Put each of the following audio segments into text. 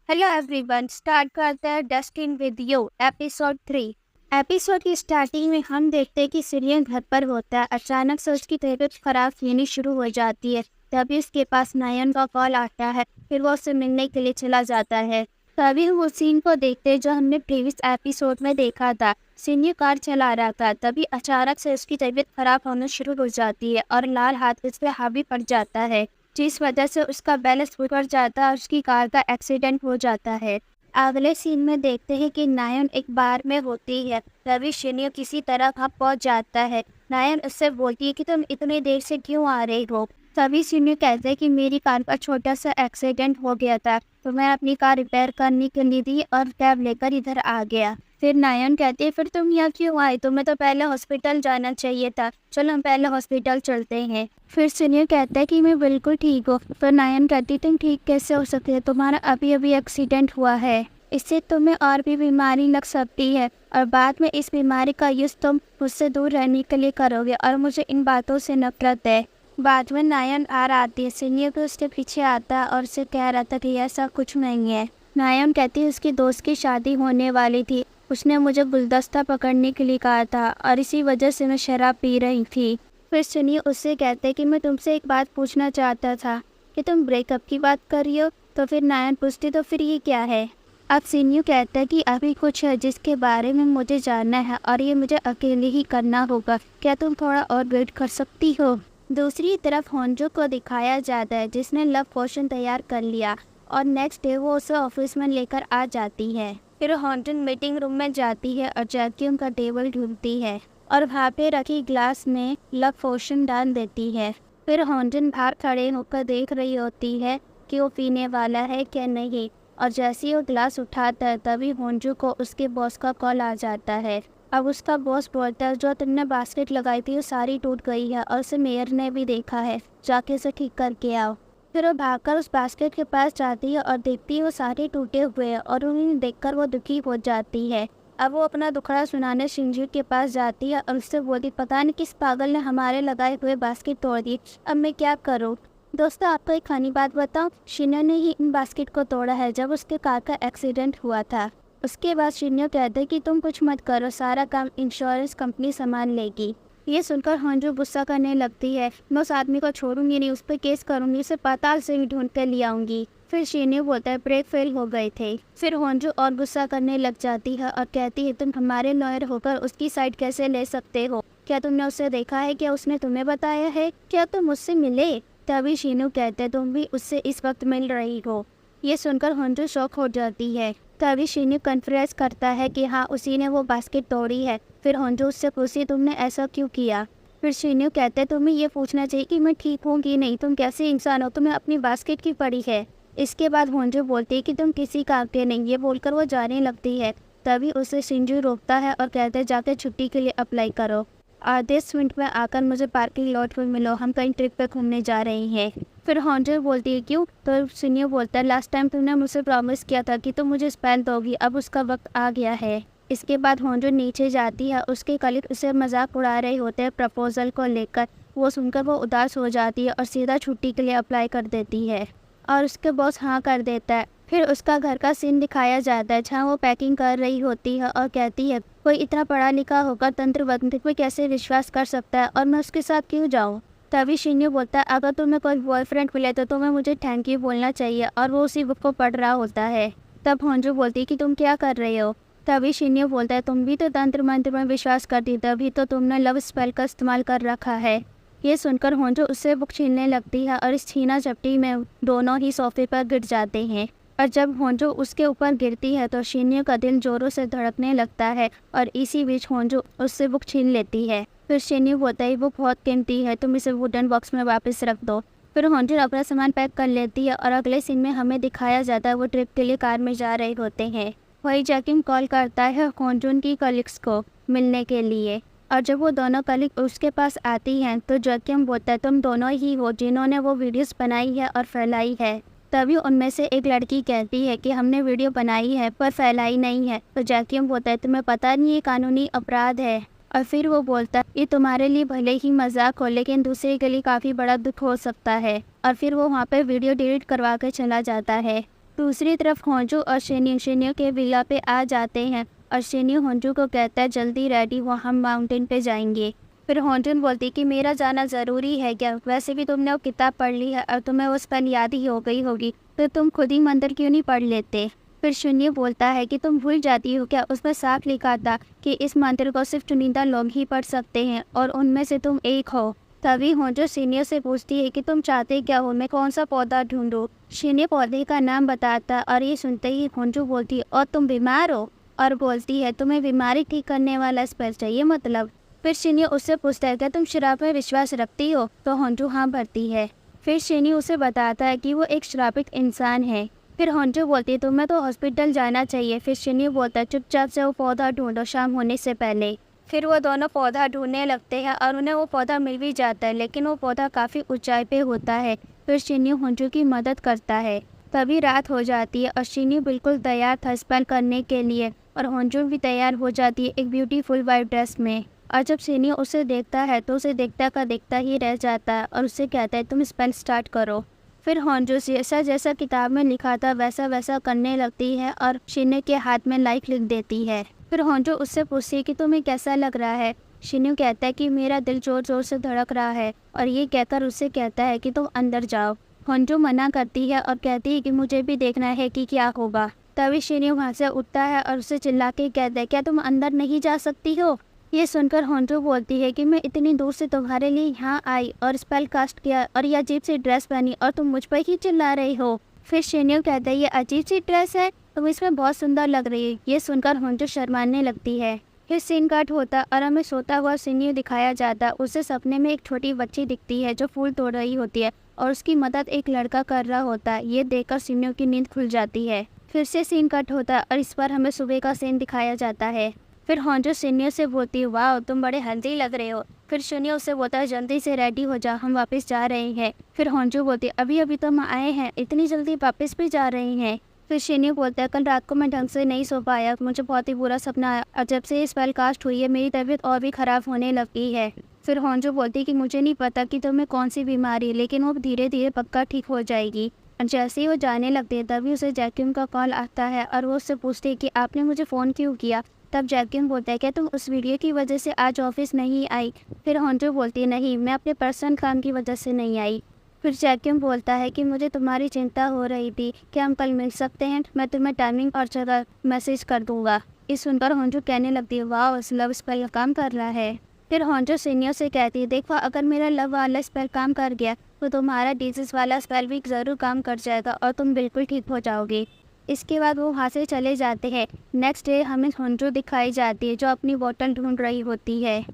Hello everyone, start करते हैं Dustin with you episode 3। Episode की स्टार्टिंग में हम देखते हैं कि सीरियन घर पर होता है। अचानक से उसकी तबीयत खराब होनी शुरू हो जाती है। तभी उसके पास नयन का कॉल आता है। फिर वो उससे मिलने के लिए चला जाता है। तभी हम उस सीन को देखते हैं जो हमने प्रीवियस एपिसोड में देखा था। सीनियर कार चला रहा था, तभी अचानक से उसकी तबीयत खराब होना शुरू हो जाती है और लाल हाथ उस पर हावी पड़ जाता है, जिस वजह से उसका बैलेंस बिगड़ जाता है और उसकी कार का एक्सीडेंट हो जाता है। अगले सीन में देखते हैं कि नायन एक बार में होती है। तभी शिन्यो किसी तरह वहाँ पहुँच जाता है। नायन उससे बोलती है कि तुम इतनी देर से क्यों आ रही हो। तभी शिन्यो कहते हैं कि मेरी कार का छोटा सा एक्सीडेंट हो गया था, तो मैं अपनी कार रिपेयर करने के लिए दी और कैब लेकर इधर आ गया। फिर नायन कहती है फिर तुम यहाँ क्यों आई, तुम्हें तो पहले हॉस्पिटल जाना चाहिए था, चलो हम पहले हॉस्पिटल चलते हैं। फिर सीनियर कहता है कि मैं बिल्कुल ठीक हूँ। फिर नायन कहती तुम ठीक कैसे हो सकते हो, तुम्हारा अभी अभी एक्सीडेंट हुआ है, इससे तुम्हें और भी बीमारी लग सकती है और बाद में इस बीमारी का यूज़ तुम मुझसे दूर रहने के लिए करोगे और मुझे इन बातों से नफरत है। बाद में नायन आ आती है। सीनियर भी उसके पीछे आता है और उसे कह रहा था कि ऐसा कुछ नहीं है। नायन कहती है उसकी दोस्त की शादी होने वाली थी, उसने मुझे गुलदस्ता पकड़ने के लिए कहा था और इसी वजह से मैं शराब पी रही थी। फिर सुनिए उससे कहते कि मैं तुमसे एक बात पूछना चाहता था कि तुम ब्रेकअप की बात कर रही हो। तो फिर नायन पूछती तो फिर ये क्या है। अब सीनियो कहता है कि अभी कुछ है जिसके बारे में मुझे जानना है और ये मुझे अकेले ही करना होगा, क्या तुम थोड़ा और वेट कर सकती हो। दूसरी तरफ होंजो को दिखाया जाता है जिसने लव पोशन तैयार कर लिया और नेक्स्ट डे वो उसे ऑफिस में लेकर आ जाती है। फिर होंजन मीटिंग रूम में जाती है और जैक्यूम का टेबल ढूंढती है और वहाँ पे रखी ग्लास में लव पोशन डाल देती है। फिर होंजन बाहर खड़े होकर देख रही होती है कि वो पीने वाला है क्या नहीं, और जैसे ही वो ग्लास उठाता है तभी होंजू को उसके बॉस का कॉल आ जाता है। अब उसका बॉस बोलता है जो तुमने बास्केट लगाई थी वो सारी टूट गई है और उसे मेयर ने भी देखा है, जाके उसे ठीक करके आओ। फिर वो भागकर उस बास्केट के पास जाती है और देखती है वो सारे टूटे हुए हैं और उन्हें देखकर वो दुखी हो जाती है। अब वो अपना दुखड़ा सुनाने शिंजू के पास जाती है और उससे बोलती पता नहीं किस पागल ने हमारे लगाए हुए बास्केट तोड़ दी, अब मैं क्या करूँ। दोस्तों आपको एक फनी बात बताऊँ, शिन्यो ने ही इन बास्केट को तोड़ा है जब उसके कार का एक्सीडेंट हुआ था। उसके बाद शिन्यो कहते हैं कि तुम कुछ मत करो, सारा काम इंश्योरेंस कंपनी संभाल लेगी। ये सुनकर होंजो गुस्सा करने लगती है, मैं उस आदमी को छोड़ूंगी नहीं, उस पर केस करूंगी, उसे पाताल से ही ढूंढ कर ले आऊंगी। फिर शिन्यो बोलता है ब्रेक फेल हो गए थे। फिर होंजो और गुस्सा करने लग जाती है और कहती है तुम हमारे लॉयर होकर उसकी साइड कैसे ले सकते हो, क्या तुमने उसे देखा है, क्या उसने तुम्हें बताया है, क्या तुम उससे मिले। तभी शिन्यो कहते तुम भी उससे इस वक्त मिल रही हो। ये सुनकर होंजो शॉक हो जाती है। तभी शिन्यो कन्फ्रेस करता है कि हाँ उसी ने वो बास्केट तोड़ी है। फिर होंजो उससे पूछती तुमने ऐसा क्यों किया। फिर शिन्यो कहते तुम्हें ये पूछना चाहिए कि मैं ठीक हूँ कि नहीं, तुम कैसे इंसान हो, तुम्हें अपनी बास्केट की पड़ी है। इसके बाद होंजो बोलती है कि तुम किसी काम के नहीं, ये बोलकर वो जाने लगती है। तभी उसे शिंजू रोकता है और कहते हैं जाकर छुट्टी के लिए अप्लाई करो और 10 मिनट में आकर मुझे पार्किंग लॉट पर मिलो, हम कहीं ट्रिप पे घूमने जा रहे हैं। फिर होंजो बोलती है क्यों। तो शिन्यो बोलता है लास्ट टाइम तुमने मुझसे प्रॉमिस किया था कि तुम मुझे स्पेल दोगी, अब उसका वक्त आ गया है। इसके बाद होंजो नीचे जाती है, उसके कलीग उसे मजाक उड़ा रहे होते हैं प्रपोजल को लेकर। वो सुनकर वो उदास हो जाती है और सीधा छुट्टी के लिए अप्लाई कर देती है और उसके बॉस हाँ कर देता है। फिर उसका घर का सीन दिखाया जाता है जहाँ वो पैकिंग कर रही होती है और कहती है कोई इतना पढ़ा लिखा होकर तंत्र मंत्र पे कैसे विश्वास कर सकता है और मैं उसके साथ क्यों जाऊँ। तभी शिन्यो बोलता है अगर तुम्हें कोई बॉयफ्रेंड मिले तो तुम्हें मुझे थैंक यू बोलना चाहिए, और वो उसी बुक को पढ़ रहा होता है। तब होंजो बोलती है कि तुम क्या कर रहे हो। तभी शिन्यो बोलता है तुम भी तो तंत्र मंत्र में विश्वास करती, तभी तो तुमने लव स्पेल का इस्तेमाल कर रखा है। ये सुनकर होंजो उससे बुक छीनने लगती है और इस छीना झपटी में दोनों ही सोफे पर गिर जाते हैं। और जब होंजो उसके ऊपर गिरती है तो शिन्यो का दिल जोरों से धड़कने लगता है और इसी बीच होंजो उससे बुक छीन लेती है। फिर शिन्यो बोलता है वो बहुत कीमती है, तुम इसे वुडन बॉक्स में वापस रख दो। फिर होंजो अपना सामान पैक कर लेती है और अगले सीन में हमें दिखाया जाता है वो ट्रिप के लिए कार में जा रहे होते हैं। वही जैकिम कॉल करता है होंजो की कलीग्स को मिलने के लिए, और जब वो दोनों कलीग उसके पास आती हैं तो जैकिम बोलता है तुम दोनों ही हो जिन्होंने वो वीडियोस बनाई है और फैलाई है। तभी उनमें से एक लड़की कहती है कि हमने वीडियो बनाई है पर फैलाई नहीं है। तो जैकिम बोलता है तुम्हें पता नहीं ये कानूनी अपराध है। और फिर वो बोलता है ये तुम्हारे लिए भले ही मजाक हो लेकिन दूसरे के लिए काफ़ी बड़ा दुख हो सकता है। और फिर वो वहाँ पे वीडियो डिलीट करवा के चला जाता है। दूसरी तरफ होंजू और शिन्यू के विला पे आ जाते हैं और शिन्यू होंजू को कहता है जल्दी रेडी हो, हम माउंटेन पे जाएंगे। फिर होंजुन बोलती कि मेरा जाना ज़रूरी है क्या, वैसे भी तुमने वो किताब पढ़ ली है और तुम्हें वो स्पेल याद ही हो गई होगी, तो तुम खुद ही मंत्र क्यों नहीं पढ़ लेते। फिर शिन्यू बोलता है कि तुम भूल जाती हो क्या, उसमें साफ लिखा था कि इस मंत्र को सिर्फ चुनिंदा लोग ही पढ़ सकते हैं और उनमें से तुम एक हो। तभी होंजू शिन्यू से पूछती है कि तुम चाहते क्या हो, मैं कौन सा पौधा ढूंढूं। शिन्यू पौधे का नाम बताता और ये सुनते ही होंजू बोलती और तुम बीमार हो, और बोलती है तुम्हें बीमारी ठीक करने वाला स्पेल चाहिए मतलब। फिर शिन्यू उससे पूछता है क्या तुम शराब में विश्वास रखती हो, तो होंजू हाँ भरती है। फिर शिन्यू उसे बताता है कि वो एक श्रापित इंसान है। फिर होंजू बोलती है तुम्हें तो हॉस्पिटल जाना चाहिए। फिर शिन्यू बोलता है चुपचाप से वो पौधा ढूंढो शाम होने से पहले। फिर वो दोनों पौधा ढूंढने लगते हैं और उन्हें वो पौधा मिल भी जाता है, लेकिन वो पौधा काफ़ी ऊंचाई पे होता है। फिर शिन्यू होंजू की मदद करता है। तभी रात हो जाती है और शिन्यू बिल्कुल तैयार था स्पेल करने के लिए, और होंजू भी तैयार हो जाती है एक ब्यूटीफुल वाइट ड्रेस में। और जब शिन्यू उसे देखता है तो उसे देखता का देखता ही रह जाता है और उससे कहता है तुम स्पेल स्टार्ट करो। फिर होंजू जैसा जैसा किताब में लिखा था वैसा वैसा करने लगती है और शिन्यू के हाथ में लाइक लिख देती है। फिर होंजू उससे पूछती है कि तुम्हें कैसा लग रहा है। शिन्यू कहता है कि मेरा दिल जोर जोर से धड़क रहा है, और ये कहकर उससे कहता है कि तुम अंदर जाओ। होंजू मना करती है और कहती है कि मुझे भी देखना है कि क्या होगा। तभी शिन्यू वहाँ से उठता है और उसे चिल्ला के कहता है क्या तुम अंदर नहीं जा सकती हो। ये सुनकर होंजू बोलती है कि मैं इतनी दूर से तुम्हारे लिए यहाँ आई और स्पेल कास्ट किया और ये अजीब सी ड्रेस पहनी और तुम मुझ पर ही चिल्ला रही हो। फिर शिन्यू कहता है ये अजीब सी ड्रेस है, तुम इसमें बहुत सुंदर लग रही है। ये सुनकर होंजू शर्माने लगती है। फिर सीन कट होता और हमें सोता हुआ शिन्यू दिखाया जाता। उसे सपने में एक छोटी बच्ची दिखती है जो फूल तोड़ रही होती है और उसकी मदद एक लड़का कर रहा होता है। ये देखकर शिन्यू की नींद खुल जाती है। फिर से सीन कट होता और इस बार हमें सुबह का सीन दिखाया जाता है। फिर होंजू शिन्यू से बोलती है वाह तुम बड़े हेल्दी लग रहे हो। फिर शिन्यू उससे बोलता है जल्दी से रेडी हो जा, हम वापस जा रहे हैं। फिर होंजू बोलती है अभी अभी तो हम आए हैं, इतनी जल्दी वापस भी जा रहे हैं। फिर शिन्यू बोलता है कल रात को मैं ढंग से नहीं सो पाया, मुझे बहुत ही बुरा सपना आया और जब से ये स्पेल कास्ट हुई है मेरी तबीयत और भी ख़राब होने लगी है। फिर होंजू बोलती है कि मुझे नहीं पता कि तुम्हें कौन सी बीमारी है, लेकिन वो धीरे धीरे पक्का ठीक हो जाएगी। और जैसे ही वो जाने लगती है तभी उसे जैक्यूम का कॉल आता है और वो उससे पूछती है कि आपने मुझे फ़ोन क्यों किया। तब जैक्यूम बोलता है क्या तुम उस वीडियो की वजह से आज ऑफिस नहीं आई। फिर होंजू बोलती है नहीं, मैं अपने पर्सनल काम की वजह से नहीं आई। फिर जैक्यूम बोलता है कि मुझे तुम्हारी चिंता हो रही थी, क्या हम कल मिल सकते हैं, मैं तुम्हें टाइमिंग और जगह मैसेज कर दूंगा। इस सुनकर होंजू कहने लगती है वाह लव स्पेल काम कर रहा है। फिर होंजू सीनियर से कहती है देखो अगर मेरा लव वाला स्पेल काम कर गया तो तुम्हारा डिजीज वाला स्पेल भी ज़रूर काम कर जाएगा और तुम बिल्कुल ठीक हो जाओगे। इसके बाद वो वहाँ से चले जाते हैं। नेक्स्ट डे हमें होंजू दिखाई जाती है जो अपनी बोतल ढूंढ रही होती है।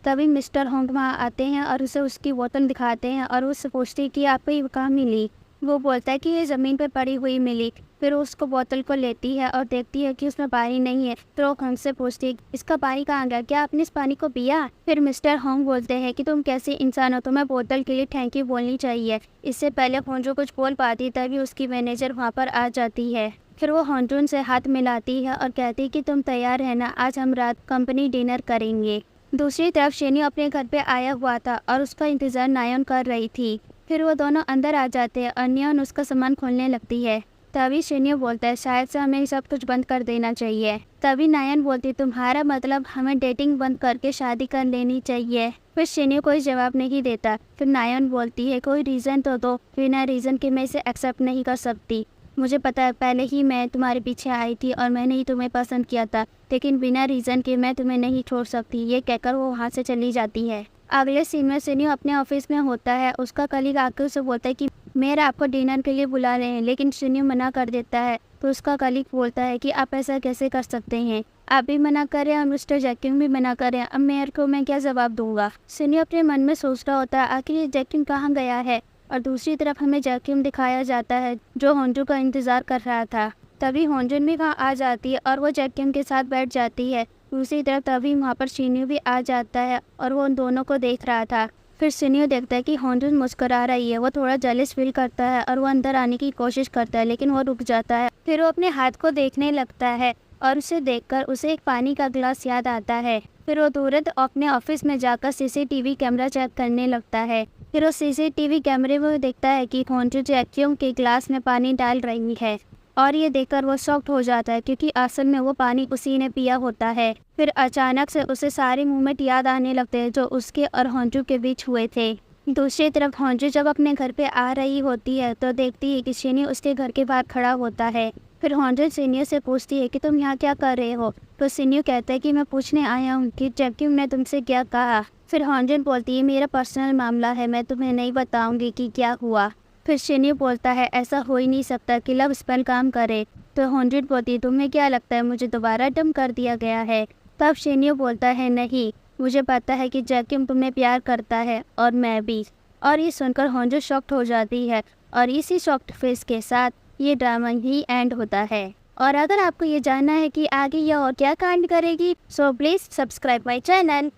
तभी मिस्टर होंग वहाँ आते हैं और उसे उसकी बोतल दिखाते हैं और उससे पूछती है कि आपको ये कहाँ मिली। वो बोलता है कि ये ज़मीन पर पड़ी हुई मिली। फिर उसको बोतल को लेती है और देखती है कि उसमें पानी नहीं है। फिर वो होंग से पूछती है इसका पानी कहाँ गया, क्या आपने इस पानी को पिया। फिर मिस्टर होंग बोलते हैं कि तुम कैसे इंसान हो, तुम्हें बोतल के लिए थैंक यू बोलनी चाहिए। इससे पहले होंजू कुछ बोल पाती तभी उसकी मैनेजर वहाँ पर आ जाती है। फिर वो होंजून से हाथ मिलाती है और कहती है कि तुम तैयार है ना, आज हम रात कंपनी डिनर करेंगे। दूसरी तरफ शेन्यू अपने घर पे आया हुआ था और उसका इंतज़ार नायन कर रही थी। फिर वो दोनों अंदर आ जाते हैं और नायन उसका सामान खोलने लगती है। तभी शेन्यू बोलता है शायद से हमें सब कुछ बंद कर देना चाहिए। तभी नायन बोलती तुम्हारा मतलब हमें डेटिंग बंद करके शादी कर लेनी चाहिए। फिर शेन्यू कोई जवाब नहीं देता। फिर नायन बोलती है कोई रीज़न तो दो, बिना रीज़न के मैं इसे एक्सेप्ट नहीं कर सकती। मुझे पता है पहले ही मैं तुम्हारे पीछे आई थी और मैंने ही तुम्हें पसंद किया था, लेकिन बिना रीज़न के मैं तुम्हें नहीं छोड़ सकती। ये कहकर वो वहाँ से चली जाती है। अगले सीन में शेन्यू अपने ऑफिस में होता है। उसका कलीग आकर उसे बोलता है कि मेरा आपको डिनर के लिए बुला रहे हैं, लेकिन शेन्यू मना कर देता है। तो उसका कलीग बोलता है कि आप ऐसा कैसे कर सकते हैं, आप भी मना कर रहे हैं और मिस्टर जैक्यूम भी मना कर रहे हैं, अब मेरे को मैं क्या जवाब दूंगा। शेन्यू अपने मन में सोच रहा होता है आखिर ये जैक्यूम कहाँ गया है। और दूसरी तरफ हमें जैक्यूम दिखाया जाता है जो होंजू का इंतज़ार कर रहा था। तभी होंजुन भी वहाँ आ जाती है और वो जैक्यूम के साथ बैठ जाती है। दूसरी तरफ तभी वहाँ पर शिन्यू भी आ जाता है और वो उन दोनों को देख रहा था। फिर शिन्यू देखता है कि होंजुन मुस्कुरा रही है। वो थोड़ा जेलस फील करता है और वो अंदर आने की कोशिश करता है, लेकिन वो रुक जाता है। फिर वो अपने हाथ को देखने लगता है और उसे देखकर उसे एक पानी का गिलास याद आता है। फिर वो तुरंत अपने ऑफिस में जाकर सीसीटीवी कैमरा चेक करने लगता है। फिर वो सीसीटीवी कैमरे में देखता है कि होंजू जैक्यूम के गिलास में पानी डाल रही है और ये देखकर वो शॉक्ड हो जाता है क्योंकि असल में वो पानी उसी ने पिया होता है। फिर अचानक से उसे सारे मोमेंट याद आने लगते हैं जो उसके और होंजू के बीच हुए थे। दूसरी तरफ होंजू जब अपने घर पे आ रही होती है तो देखती है कि शिन्यू उसके घर के बाहर खड़ा होता है। फिर होंजू शिन्यू से पूछती है कि तुम यहाँ क्या कर रहे हो। तो शिन्यू कहता है कि मैं पूछने आया हूँ कि जैक्यूम ने तुमसे क्या कहा। फिर होंजू बोलती है मेरा पर्सनल मामला है, मैं तुम्हें नहीं बताऊंगी कि क्या हुआ। फिर शिन्यू बोलता है ऐसा हो ही नहीं सकता कि लव स्पेल काम करे। तो होंजू बोलती है तुम्हें क्या लगता है मुझे दोबारा डम कर दिया गया है। तब शिन्यू बोलता है नहीं, मुझे पता है कि जैक्यूम तुम्हें प्यार करता है और मैं भी। और ये सुनकर होंजू शॉक्ड हो जाती है और इसी शॉक्ड फेस के साथ ये ड्रामा ही एंड होता है। और अगर आपको ये जानना है कि आगे यह और क्या कांड करेगी, so please subscribe my channel.